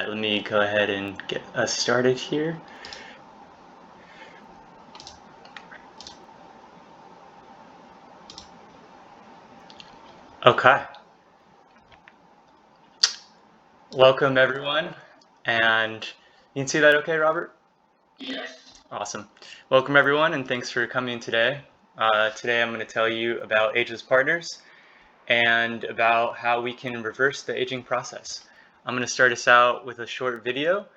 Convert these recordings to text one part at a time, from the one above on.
Let me go ahead and get us started here. Okay. Welcome everyone. And you can see that okay, Robert? Yes. Awesome. Welcome everyone, and thanks for coming today. Today I'm going to tell you about Ageless Partners and about how we can reverse the aging process. I'm going to start us out with a short video,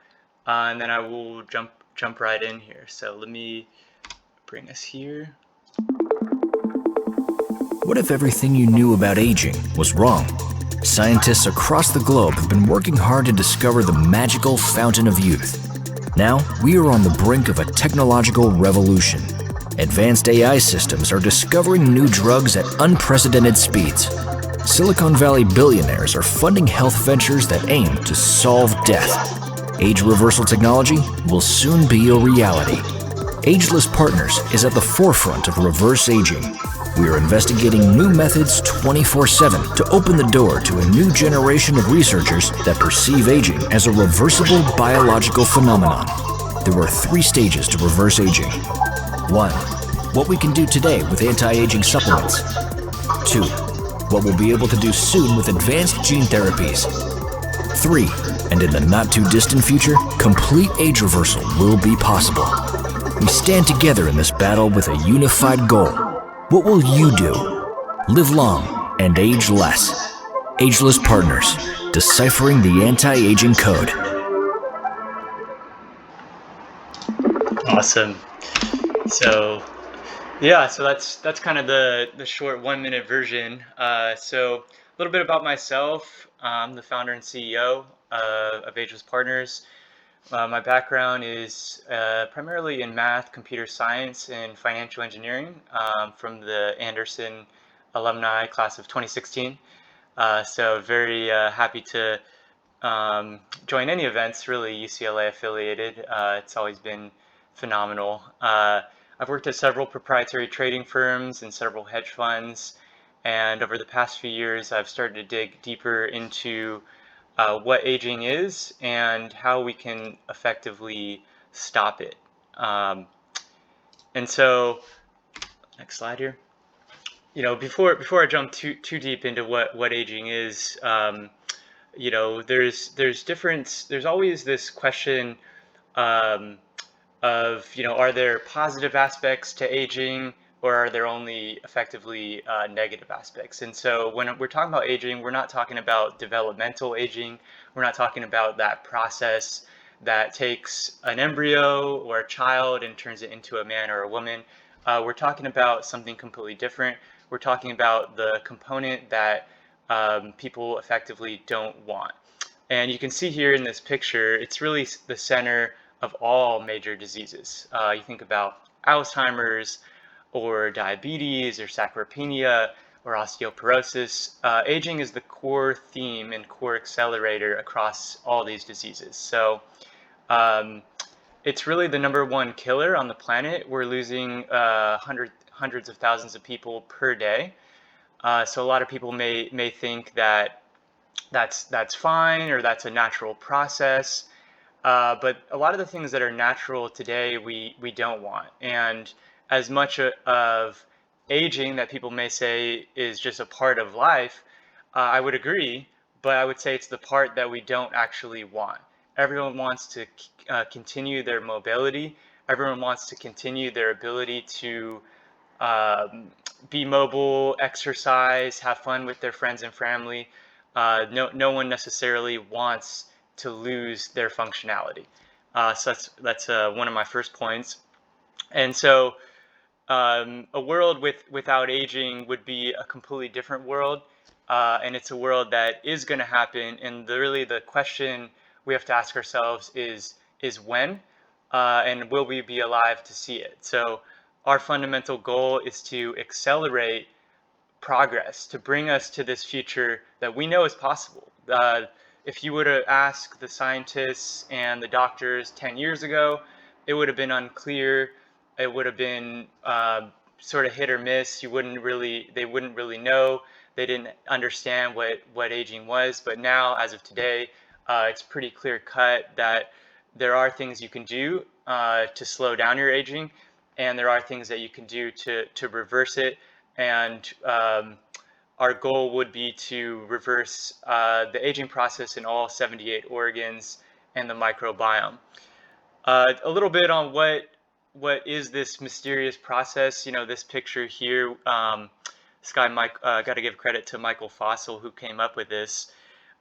and then I will jump right in here. So let me bring us here. What if everything you knew about aging was wrong? Scientists across the globe have been working hard to discover the magical fountain of youth. Now, we are on the brink of a technological revolution. Advanced AI systems are discovering new drugs at unprecedented speeds. Silicon Valley billionaires are funding health ventures that aim to solve death. Age reversal technology will soon be a reality. Ageless Partners is at the forefront of reverse aging. We are investigating new methods 24/7 to open the door to a new generation of researchers that perceive aging as a reversible biological phenomenon. There are 3 stages to reverse aging. 1. What we can do today with anti-aging supplements. 2. What we'll be able to do soon with advanced gene therapies. 3. And in the not-too-distant future, complete age reversal will be possible. We stand together in this battle with a unified goal. What will you do? Live long and age less. Ageless Partners, deciphering the anti-aging code. Awesome. So that's kind of the short 1-minute version. So a little bit about myself. I'm the founder and CEO of Ageless Partners. My background is primarily in math, computer science, and financial engineering from the Anderson alumni class of 2016. So very happy to join any events, really UCLA affiliated. It's always been phenomenal. I've worked at several proprietary trading firms and several hedge funds. And over the past few years, I've started to dig deeper into what aging is and how we can effectively stop it. And so, next slide here. Before I jump too deep into what aging is, there's always this question of, are there positive aspects to aging, or are there only effectively negative aspects? And so when we're talking about aging, we're not talking about developmental aging. We're not talking about that process that takes an embryo or a child and turns it into a man or a woman. We're talking about something completely different. We're talking about the component that people effectively don't want. And you can see here in this picture, it's really the center of all major diseases. You think about Alzheimer's or diabetes or sarcopenia or osteoporosis. Aging is the core theme and core accelerator across all these diseases. So it's really the #1 killer on the planet. We're losing hundreds of thousands of people per day. So a lot of people may think that that's fine, or that's a natural process. But a lot of the things that are natural today, we don't want. And as much of aging that people may say is just a part of life, I would agree, but I would say it's the part that we don't actually want. Everyone wants to continue their mobility. Everyone wants to continue their ability to be mobile, exercise, have fun with their friends and family. No one necessarily wants to lose their functionality. So that's one of my first points. And so a world without aging would be a completely different world. And it's a world that is going to happen. And really the question we have to ask ourselves is when, and will we be alive to see it? So our fundamental goal is to accelerate progress, to bring us to this future that we know is possible. If you were to ask the scientists and the doctors 10 years ago, it would have been unclear. It would have been sort of hit or miss. They wouldn't really know. They didn't understand what aging was. But now, as of today, it's pretty clear cut that there are things you can do to slow down your aging, and there are things that you can do to reverse it. And our goal would be to reverse the aging process in all 78 organs and the microbiome. A little bit on what is this mysterious process. This picture here, this guy Mike, got to give credit to Michael Fossil, who came up with this.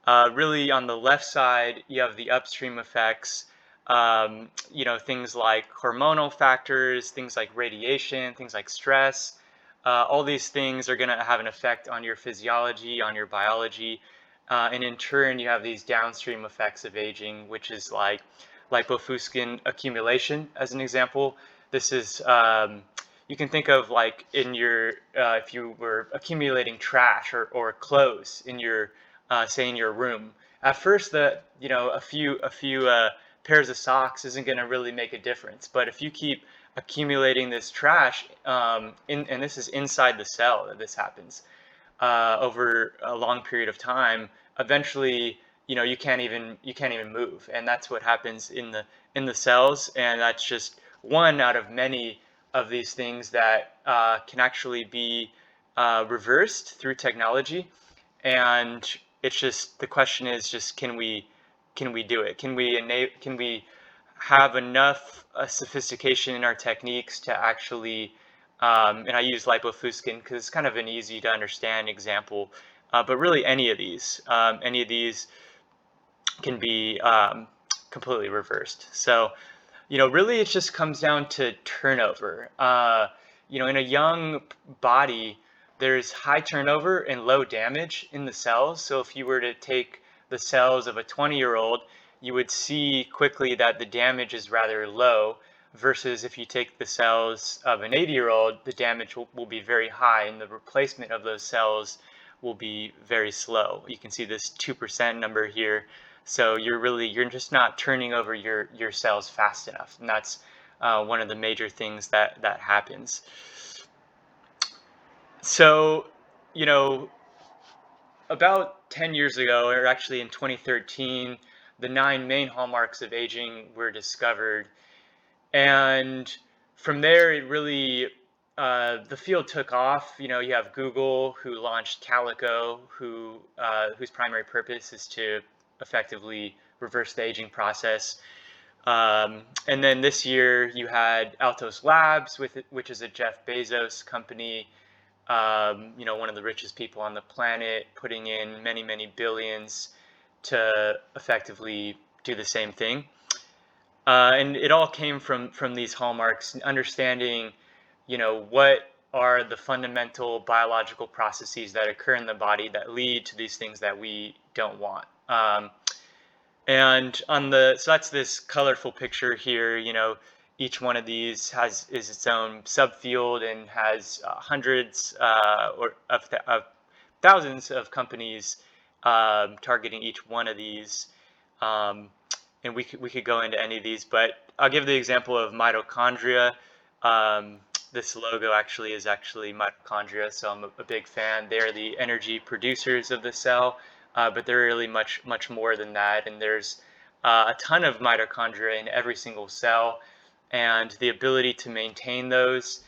Really, on the left side, you have the upstream effects. Things like hormonal factors, things like radiation, things like stress. All these things are going to have an effect on your physiology, on your biology, and in turn, you have these downstream effects of aging, which is like lipofuscin accumulation, as an example. This is you can think of like in your if you were accumulating trash or clothes in your say in your room. At first, a few pairs of socks isn't going to really make a difference, but if you keep accumulating this trash, and this is inside the cell that this happens over a long period of time, eventually, you can't even move, and that's what happens in the cells, and that's just one out of many of these things that can actually be reversed through technology. And it's just the question is just can we do it? Can we have enough sophistication in our techniques to actually and I use lipofuscin because it's kind of an easy to understand example, but really any of these can be completely reversed. So, really it just comes down to turnover. In a young body, there's high turnover and low damage in the cells. So if you were to take the cells of a 20-year-old, you would see quickly that the damage is rather low, versus if you take the cells of an 80-year-old, the damage will be very high, and the replacement of those cells will be very slow. You can see this 2% number here. So you're just not turning over your cells fast enough, and that's one of the major things that happens. So, you know, about 10 years ago, or actually in 2013, the 9 main hallmarks of aging were discovered. And from there, it really, the field took off. You have Google, who launched Calico, whose primary purpose is to effectively reverse the aging process. And then this year, you had Altos Labs, which is a Jeff Bezos company, one of the richest people on the planet, putting in many, many billions to effectively do the same thing. And it all came from these hallmarks, understanding, what are the fundamental biological processes that occur in the body that lead to these things that we don't want. And so that's this colorful picture here. Each one of these is its own subfield and has hundreds or of thousands of companies targeting each one of these. And we could go into any of these, but I'll give the example of mitochondria. This logo actually is mitochondria, so I'm a big fan. They're the energy producers of the cell, but they're really much more than that. And there's a ton of mitochondria in every single cell, and the ability to maintain those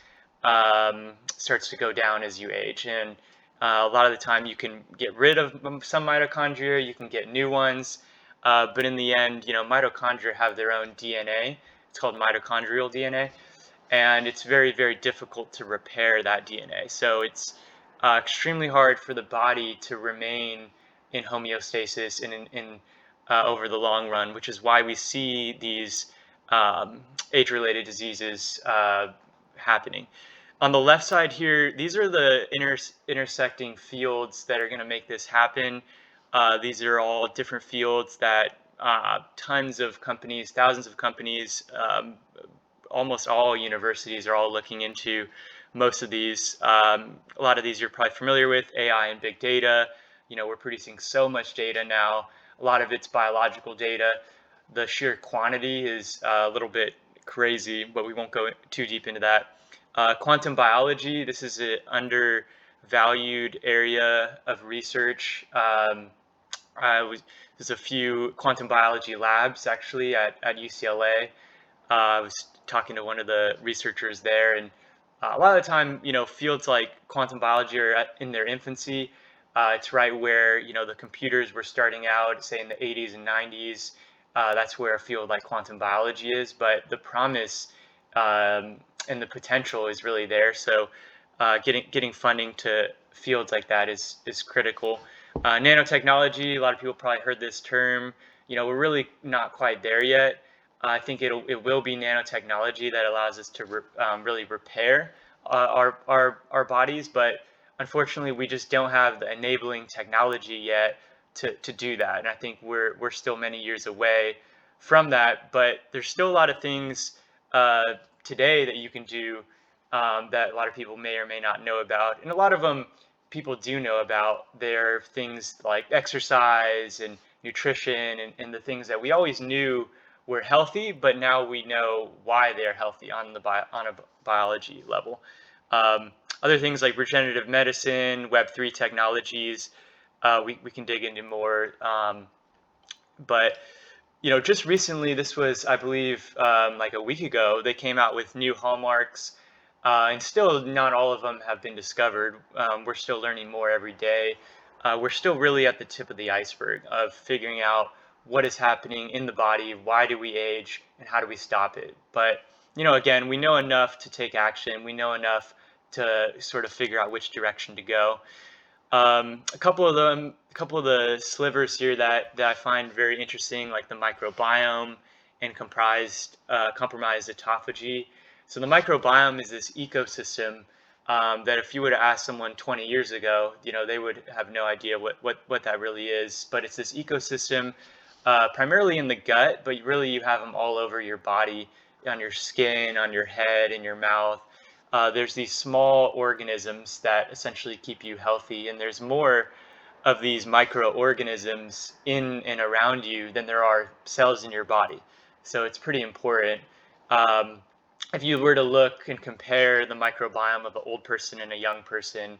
starts to go down as you age. And a lot of the time, you can get rid of some mitochondria, you can get new ones. But in the end, mitochondria have their own DNA. It's called mitochondrial DNA, and it's very, very difficult to repair that DNA. So it's extremely hard for the body to remain in homeostasis in over the long run, which is why we see these age-related diseases happening. On the left side here, these are the intersecting fields that are going to make this happen. These are all different fields that tons of companies, thousands of companies, almost all universities are all looking into. Most of these, a lot of these you're probably familiar with, AI and big data. We're producing so much data now. A lot of it's biological data. The sheer quantity is a little bit crazy, but we won't go too deep into that. Quantum biology, this is an undervalued area of research. There's a few quantum biology labs actually at UCLA. I was talking to one of the researchers there, and a lot of the time, fields like quantum biology are in their infancy. It's right where the computers were starting out, say in the 80s and 90s. That's where a field like quantum biology is, but the promise and the potential is really there. So, getting funding to fields like that is critical. Nanotechnology, a lot of people probably heard this term. We're really not quite there yet. I think it will be nanotechnology that allows us to really repair our bodies, but unfortunately, we just don't have the enabling technology yet to do that. And I think we're still many years away from that. But there's still a lot of things today that you can do that a lot of people may or may not know about, and a lot of them people do know about. There are things like exercise and nutrition and the things that we always knew were healthy, but now we know why they're healthy on a biology level. Other things like regenerative medicine, Web3 technologies, we can dig into more. But just recently, this was, I believe, like a week ago, they came out with new hallmarks, and still not all of them have been discovered. We're still learning more every day. We're still really at the tip of the iceberg of figuring out what is happening in the body, why do we age, and how do we stop it. But again, we know enough to take action. We know enough to sort of figure out which direction to go. A couple of the slivers here that I find very interesting, like the microbiome and compromised autophagy. So the microbiome is this ecosystem that if you were to ask someone 20 years ago, they would have no idea what that really is. But it's this ecosystem primarily in the gut, but really you have them all over your body, on your skin, on your head, in your mouth. There's these small organisms that essentially keep you healthy, and there's more of these microorganisms in and around you than there are cells in your body. So it's pretty important. Um, if you were to look and compare the microbiome of an old person and a young person,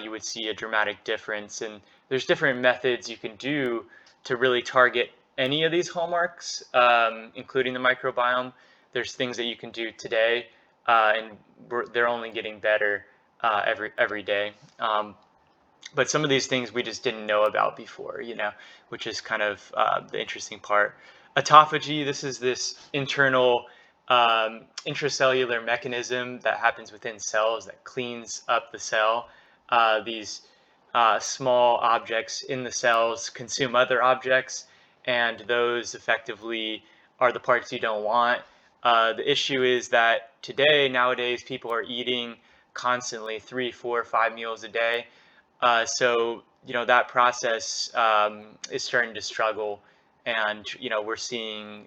you would see a dramatic difference. And there's different methods you can do to really target any of these hallmarks, including the microbiome. There's things that you can do today, and they're only getting better every day. But some of these things we just didn't know about before, which is kind of the interesting part. Autophagy, this is this internal intracellular mechanism that happens within cells that cleans up the cell. These small objects in the cells consume other objects, and those effectively are the parts you don't want. The issue is that nowadays, people are eating constantly 3, 4, 5 meals a day. So, that process is starting to struggle, and, we're seeing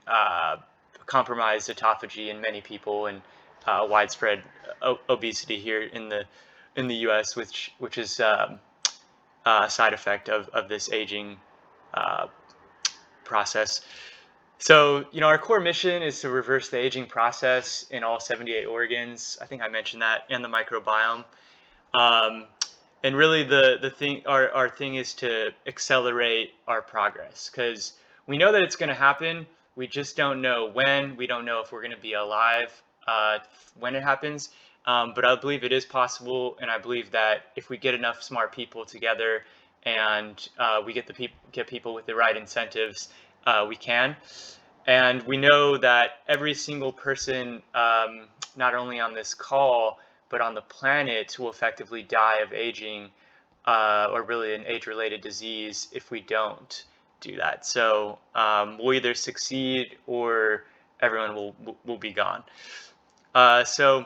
compromised autophagy in many people, and widespread obesity here in the U.S., which is a side effect of this aging process. So, our core mission is to reverse the aging process in all 78 organs. I think I mentioned that, and the microbiome. Um, and really, the thing, our thing is to accelerate our progress, because we know that it's going to happen. We just don't know when. We don't know if we're going to be alive when it happens. But I believe it is possible, and I believe that if we get enough smart people together and we get people with the right incentives, we can. And we know that every single person, not only on this call, but on the planet, will effectively die of aging, or really an age-related disease, if we don't do that. So we'll either succeed or everyone will be gone. So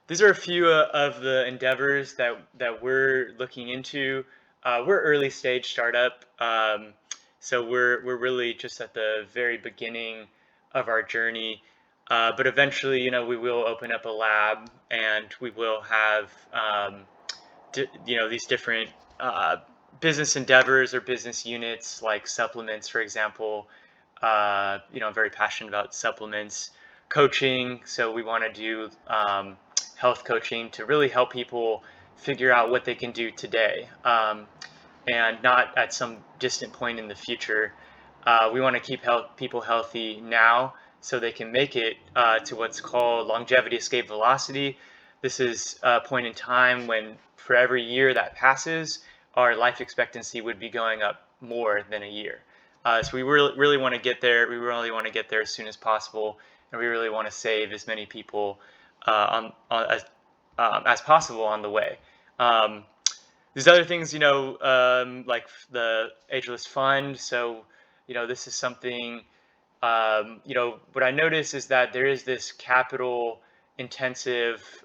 these are a few of the endeavors that we're looking into. We're early stage startup, so we're really just at the very beginning of our journey. But eventually, we will open up a lab, and we will have these different business endeavors or business units, like supplements, for example. I'm very passionate about supplements. Coaching, so we want to do health coaching to really help people figure out what they can do today. and not at some distant point in the future. We want to keep people healthy now so they can make it to what's called longevity escape velocity. This is a point in time when for every year that passes, our life expectancy would be going up more than a year. So we really want to get there. We really want to get there as soon as possible, and we really want to save as many people as possible on the way. Um, there's other things, like the Ageless Fund. So, this is something, what I notice is that there is this capital intensive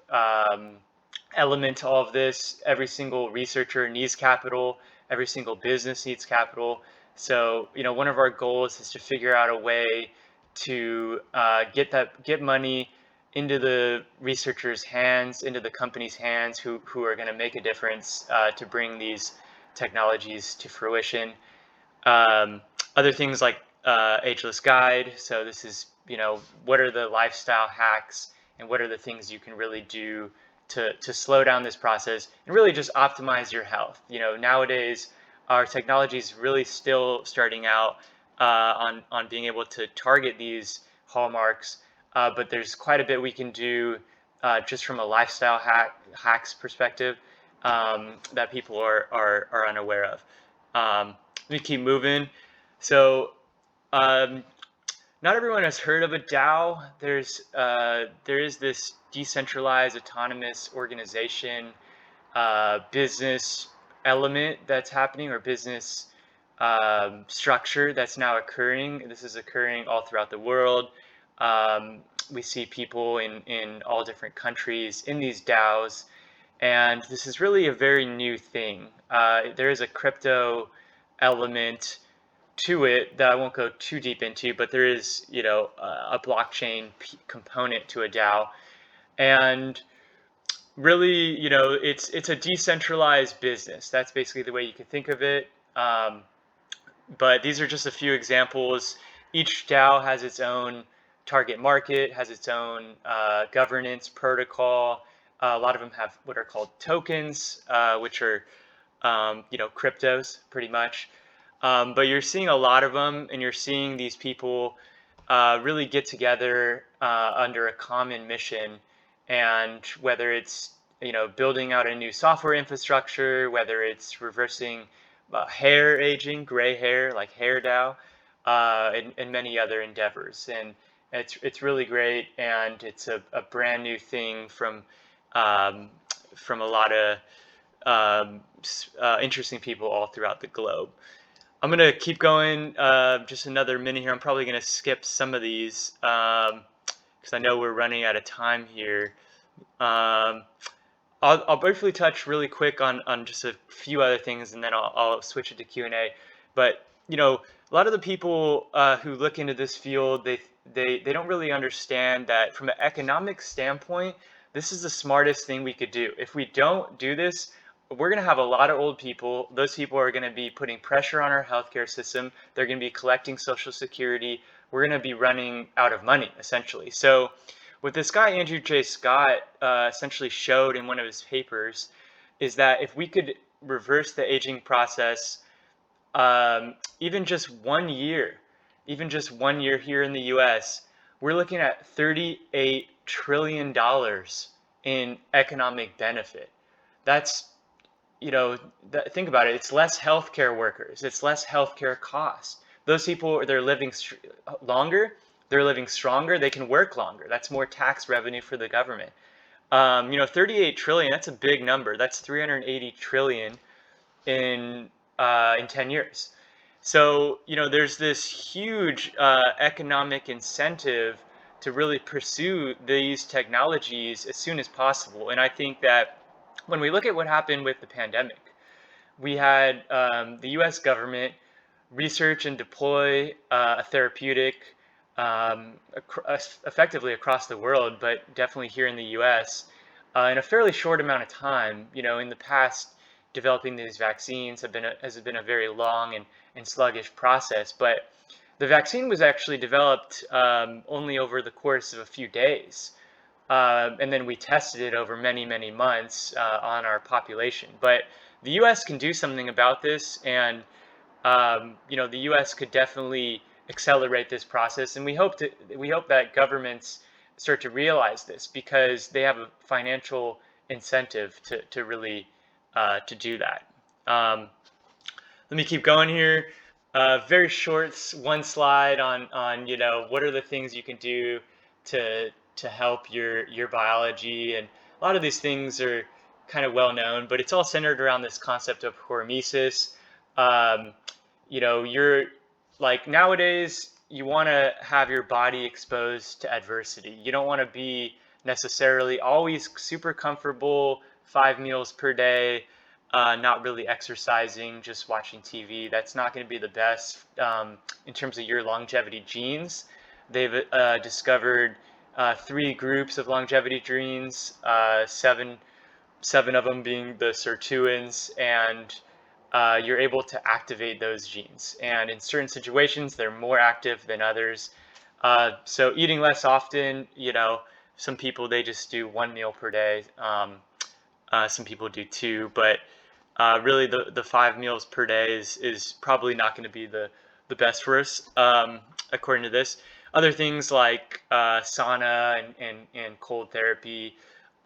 element to all of this. Every single researcher needs capital, every single business needs capital. So, one of our goals is to figure out a way to get money into the researchers' hands, into the companies' hands who are going to make a difference to bring these technologies to fruition. Um, Other things like Ageless Guide. So this is, what are the lifestyle hacks and what are the things you can really do to slow down this process and really just optimize your health. Nowadays our technology is really still starting out on being able to target these hallmarks, but there's quite a bit we can do just from a lifestyle hacks perspective that people are unaware of. Let me keep moving. So, um, not everyone has heard of a DAO. There is this decentralized autonomous organization business element that's happening, or business structure that's now occurring. This is occurring all throughout the world. We see people in all different countries in these DAOs, and this is really a very new thing. There is a crypto element to it that I won't go too deep into, but there is, a blockchain component to a DAO, and really, it's a decentralized business. That's basically the way you can think of it. But these are just a few examples. Each DAO has its own target market, has its own governance protocol. A lot of them have what are called tokens, which are cryptos, pretty much. But you're seeing a lot of them, and you're seeing these people really get together under a common mission. And whether it's building out a new software infrastructure, whether it's reversing hair aging, gray hair, like hair DAO, and many other endeavors. And it's really great, and it's a brand new thing from a lot of interesting people all throughout the globe. I'm gonna keep going just another minute here. I'm probably gonna skip some of these because I know we're running out of time here. Um, I'll briefly touch really quick on just a few other things, and then I'll switch it to Q&A. But a lot of the people who look into this field, they don't really understand that from an economic standpoint, this is the smartest thing we could do. If we don't do this, we're going to have a lot of old people. Those people are going to be putting pressure on our healthcare system. They're going to be collecting Social Security. We're going to be running out of money, essentially. So what this guy, Andrew J. Scott, essentially showed in one of his papers is that if we could reverse the aging process even just 1 year, even just 1 year here in the US, we're looking at $38 trillion in economic benefit. That's, think about it. It's less healthcare workers. It's less healthcare costs. Those people, they're living longer. They're living stronger. They can work longer. That's more tax revenue for the government. 38 trillion. That's a big number. That's 380 trillion in 10 years. So, there's this huge economic incentive to really pursue these technologies as soon as possible. And I think that when we look at what happened with the pandemic, we had the US government research and deploy a therapeutic effectively across the world, but definitely here in the US in a fairly short amount of time. In the past, developing these vaccines has been a very long and sluggish process, but the vaccine was actually developed only over the course of a few days. And then we tested it over many, many months on our population. But the U.S. can do something about this, and the U.S. could definitely accelerate this process, and we hope that governments start to realize this because they have a financial incentive to really to do that. Let me keep going here. Very short, one slide on what are the things you can do to help your biology, and a lot of these things are kind of well known, but it's all centered around this concept of hormesis. Um, you're like nowadays you want to have your body exposed to adversity. You don't want to be necessarily always super comfortable, 5 meals per day, not really exercising, just watching TV. That's not going to be the best in terms of your longevity genes. They've discovered three groups of longevity genes, seven of them being the sirtuins, and you're able to activate those genes. And in certain situations, they're more active than others. So eating less often, some people, they just do 1 meal per day. Some people do two, but really the 5 meals per day is probably not going to be the best for us, according to this. Other things like sauna and cold therapy.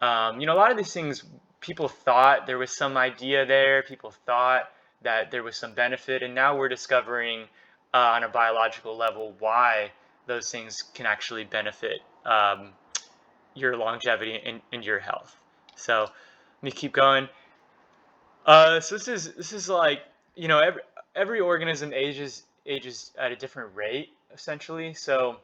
A lot of these things, people thought there was some idea there. People thought that there was some benefit, and now we're discovering on a biological level why those things can actually benefit your longevity and your health. So let me keep going. So this is like every organism ages at a different rate essentially. So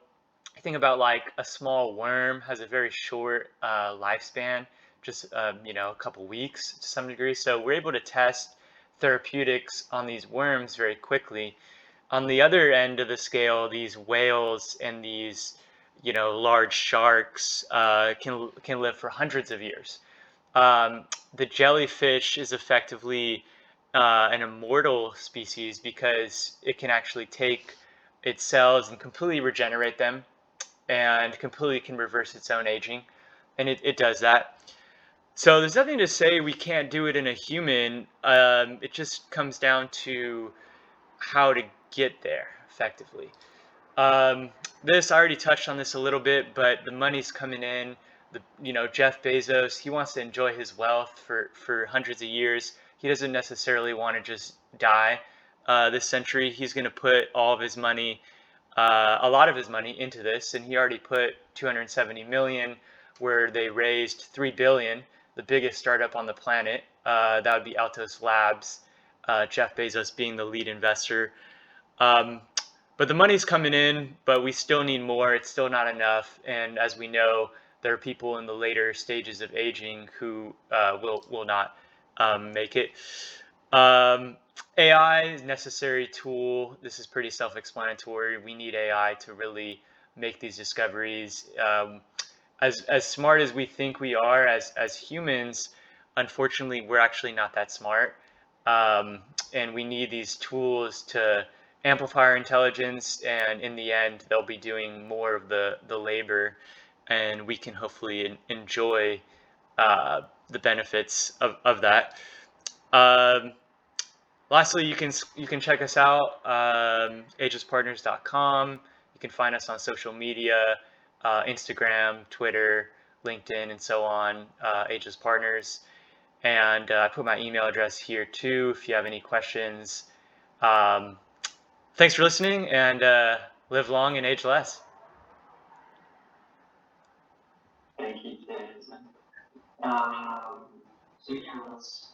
I think about like a small worm has a very short lifespan, just a couple weeks to some degree. So we're able to test therapeutics on these worms very quickly. On the other end of the scale, these whales and these large sharks can live for hundreds of years. The jellyfish is effectively an immortal species because it can actually take its cells and completely regenerate them and completely can reverse its own aging. And it does that. So there's nothing to say we can't do it in a human. It just comes down to how to get there effectively. I already touched on this a little bit, but the money's coming in. Jeff Bezos, he wants to enjoy his wealth for hundreds of years. He doesn't necessarily want to just die this century. He's going to put all of his money, a lot of his money into this, and he already put 270 million, where they raised 3 billion, the biggest startup on the planet. That would be Altos Labs, Jeff Bezos being the lead investor. But the money's coming in, but we still need more. It's still not enough. And as we know, there are people in the later stages of aging who will not make it. AI is a necessary tool. This is pretty self-explanatory. We need AI to really make these discoveries. As smart as we think we are as humans, unfortunately, we're actually not that smart. And we need these tools to amplify our intelligence, and in the end, they'll be doing more of the labor, and we can hopefully enjoy the benefits of that. Lastly, you can check us out, agelesspartners.com. You can find us on social media, Instagram, Twitter, LinkedIn, and so on, Ageless Partners. And I put my email address here too if you have any questions. Thanks for listening, and live long and age less. Thank you, James. So yeah, let's